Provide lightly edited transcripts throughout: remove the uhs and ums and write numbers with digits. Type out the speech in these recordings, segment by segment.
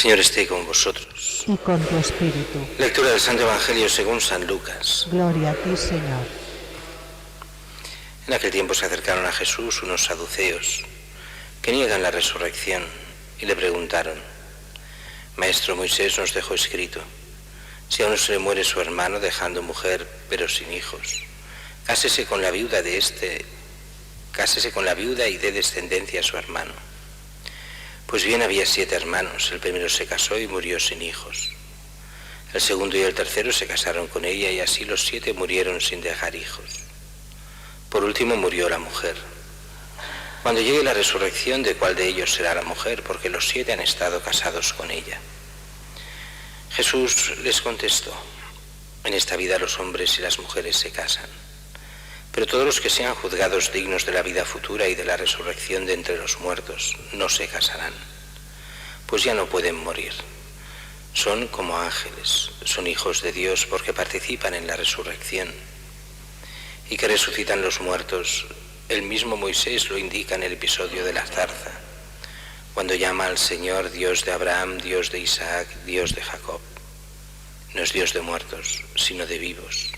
Señor esté con vosotros. Y con tu espíritu. Lectura del Santo Evangelio según San Lucas. Gloria a ti, Señor. En aquel tiempo se acercaron a Jesús unos saduceos que niegan la resurrección y le preguntaron: Maestro, Moisés nos dejó escrito: si a uno se le muere su hermano dejando mujer pero sin hijos, cásese con la viuda y dé descendencia a su hermano. Pues bien, había 7 hermanos. El primero se casó y murió sin hijos. El segundo y el tercero se casaron con ella y así los 7 murieron sin dejar hijos. Por último murió la mujer. Cuando llegue la resurrección, ¿de cuál de ellos será la mujer? Porque los 7 han estado casados con ella. Jesús les contestó: en esta vida los hombres y las mujeres se casan, pero todos los que sean juzgados dignos de la vida futura y de la resurrección de entre los muertos no se casarán, pues ya no pueden morir. Son como ángeles, son hijos de Dios porque participan en la resurrección. Y que resucitan los muertos, el mismo Moisés lo indica en el episodio de la zarza, cuando llama al Señor Dios de Abraham, Dios de Isaac, Dios de Jacob. No es Dios de muertos, sino de vivos.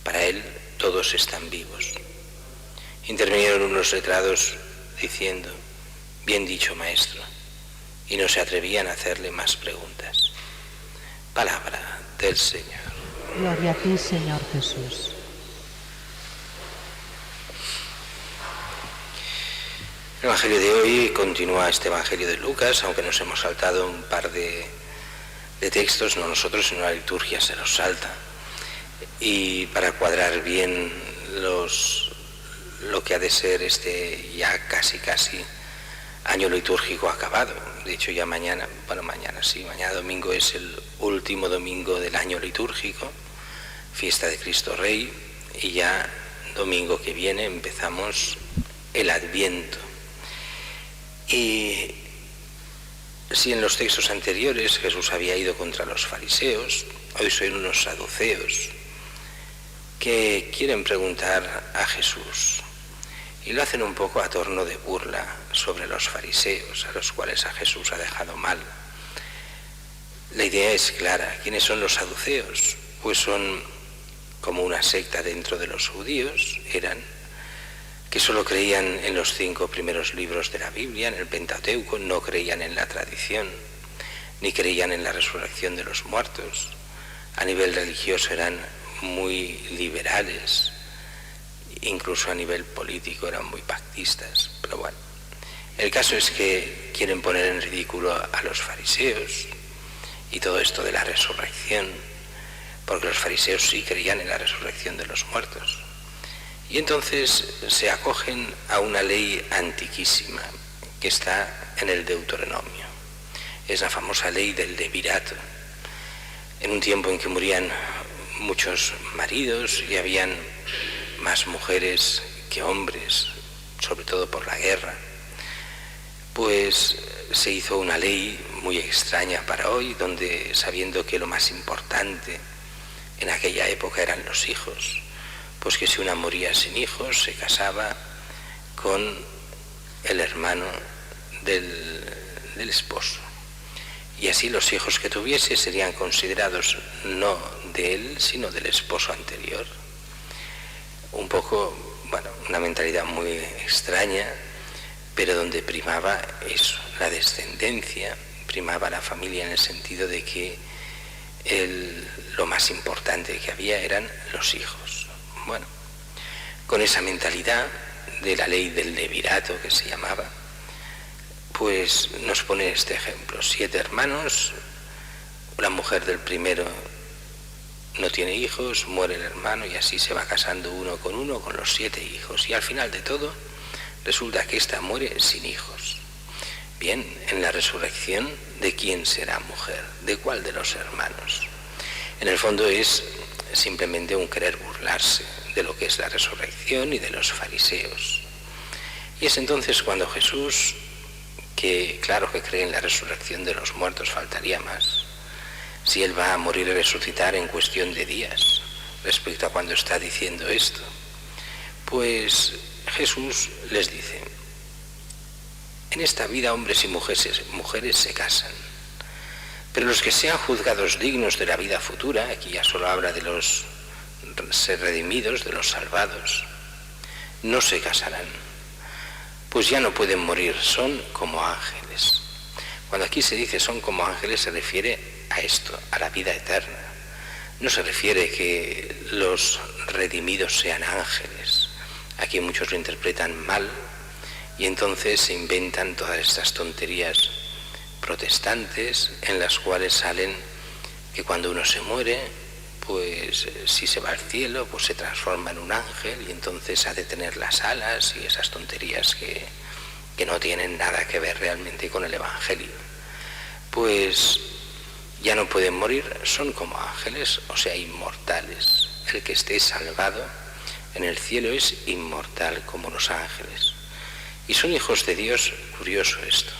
Para él todos están vivos. Intervinieron unos letrados diciendo: bien dicho, maestro, y no se atrevían a hacerle más preguntas. Palabra del Señor. Gloria a ti, Señor Jesús. El Evangelio de hoy continúa este Evangelio de Lucas, aunque nos hemos saltado un par de textos, no nosotros, sino la liturgia se los salta. Y para cuadrar bien lo que ha de ser este ya casi año litúrgico acabado. De hecho ya mañana domingo es el último domingo del año litúrgico, fiesta de Cristo Rey, y ya domingo que viene empezamos el Adviento. Y si en los textos anteriores Jesús había ido contra los fariseos, hoy son unos saduceos que quieren preguntar a Jesús y lo hacen un poco a torno de burla sobre los fariseos, a los cuales a Jesús ha dejado mal. La idea es clara. ¿Quiénes son los saduceos? Pues son como una secta dentro de los judíos, que solo creían en los 5 primeros libros de la Biblia, en el Pentateuco, no creían en la tradición, ni creían en la resurrección de los muertos. A nivel religioso eran muy liberales, incluso a nivel político eran muy pactistas, pero bueno, el caso es que quieren poner en ridículo a los fariseos y todo esto de la resurrección, porque los fariseos sí creían en la resurrección de los muertos. Y entonces se acogen a una ley antiquísima que está en el Deuteronomio. Es la famosa ley del levirato. En un tiempo en que morían muchos maridos y habían más mujeres que hombres, sobre todo por la guerra, pues se hizo una ley muy extraña para hoy, donde, sabiendo que lo más importante en aquella época eran los hijos, pues que si una moría sin hijos se casaba con el hermano del esposo, y así los hijos que tuviese serían considerados no de él sino del esposo anterior. Un poco, una mentalidad muy extraña, pero donde primaba eso, la descendencia, primaba la familia en el sentido de que lo más importante que había eran los hijos. Bueno, con esa mentalidad de la ley del levirato que se llamaba, pues nos pone este ejemplo: 7 hermanos, la mujer del primero no tiene hijos, muere el hermano y así se va casando uno con los 7 hijos, y al final de todo resulta que ésta muere sin hijos. Bien, en la resurrección, ¿de quién será mujer? ¿De cuál de los hermanos? En el fondo es simplemente un querer burlarse de lo que es la resurrección y de los fariseos. Y es entonces cuando Jesús, que claro que cree en la resurrección de los muertos, faltaría más, si él va a morir y resucitar en cuestión de días, respecto a cuando está diciendo esto, pues Jesús les dice: en esta vida hombres y mujeres se casan, Pero los que sean juzgados dignos de la vida futura, aquí ya solo habla de los ser redimidos, de los salvados, no se casarán, pues ya no pueden morir, son como ángeles. Cuando aquí se dice son como ángeles se refiere a esto, a la vida eterna. No se refiere que los redimidos sean ángeles. Aquí muchos lo interpretan mal y entonces se inventan todas estas tonterías protestantes en las cuales salen que cuando uno se muere, pues si se va al cielo, pues se transforma en un ángel y entonces ha de tener las alas y esas tonterías que no tienen nada que ver realmente con el Evangelio. Pues ya no pueden morir, son como ángeles, o sea, inmortales. El que esté salvado en el cielo es inmortal como los ángeles. Y son hijos de Dios, curioso esto,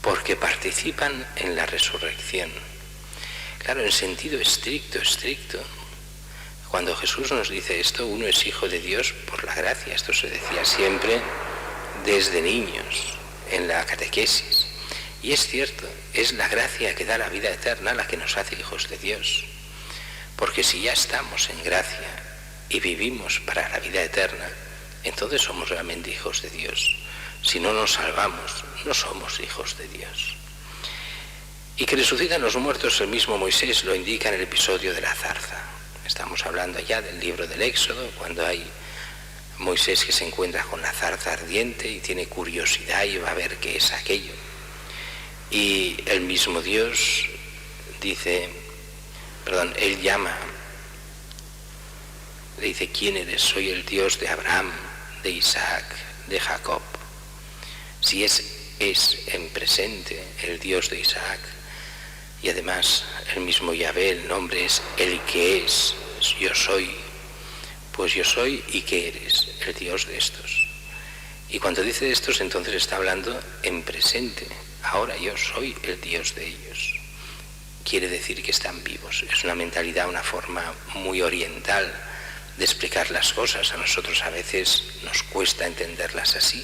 porque participan en la resurrección. Claro, en sentido estricto, cuando Jesús nos dice esto, uno es hijo de Dios por la gracia. Esto se decía siempre desde niños, en la catequesis. Y es cierto, es la gracia que da la vida eterna la que nos hace hijos de Dios. Porque si ya estamos en gracia y vivimos para la vida eterna, entonces somos realmente hijos de Dios. Si no nos salvamos, no somos hijos de Dios. Y que resucitan los muertos, el mismo Moisés lo indica en el episodio de la zarza. Estamos hablando ya del libro del Éxodo, cuando hay Moisés que se encuentra con la zarza ardiente y tiene curiosidad y va a ver qué es aquello. Y el mismo Dios él llama, le dice, ¿quién eres? Soy el Dios de Abraham, de Isaac, de Jacob. Si es en presente el Dios de Isaac, y además el mismo Yahvé, el nombre es el que es, yo soy, pues yo soy y ¿qué eres? El Dios de estos. Y cuando dice de estos, entonces está hablando en presente. Ahora yo soy el Dios de ellos. Quiere decir que están vivos. Es una mentalidad, una forma muy oriental de explicar las cosas. A nosotros a veces nos cuesta entenderlas así.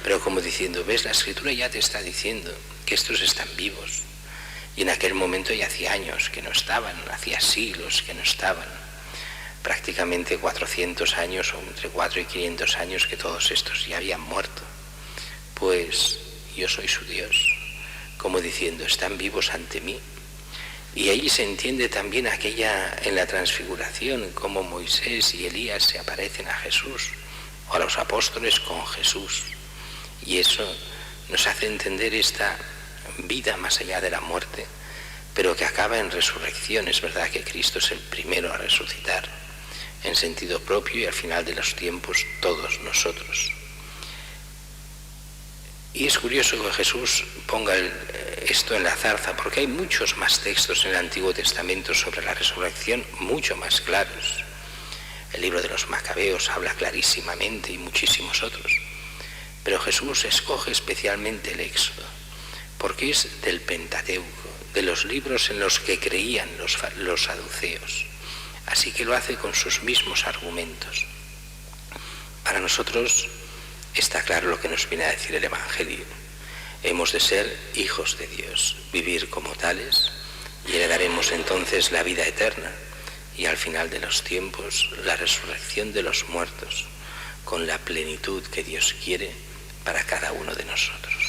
Pero como diciendo, ves, la Escritura ya te está diciendo que estos están vivos. Y en aquel momento ya hacía años que no estaban, hacía siglos que no estaban. Prácticamente 400 años o entre 4 y 500 años que todos estos ya habían muerto. Pues yo soy su Dios, como diciendo, están vivos ante mí. Y ahí se entiende también aquella en la transfiguración, como Moisés y Elías se aparecen a Jesús, o a los apóstoles con Jesús. Y eso nos hace entender esta vida más allá de la muerte, pero que acaba en resurrección. Es verdad que Cristo es el primero a resucitar, en sentido propio, y al final de los tiempos todos nosotros. Y es curioso que Jesús ponga esto en la zarza, porque hay muchos más textos en el Antiguo Testamento sobre la resurrección, mucho más claros. El libro de los Macabeos habla clarísimamente y muchísimos otros. Pero Jesús escoge especialmente el Éxodo, porque es del Pentateuco, de los libros en los que creían los saduceos. Así que lo hace con sus mismos argumentos. Para nosotros está claro lo que nos viene a decir el Evangelio. Hemos de ser hijos de Dios, vivir como tales, y heredaremos entonces la vida eterna y al final de los tiempos la resurrección de los muertos, con la plenitud que Dios quiere para cada uno de nosotros.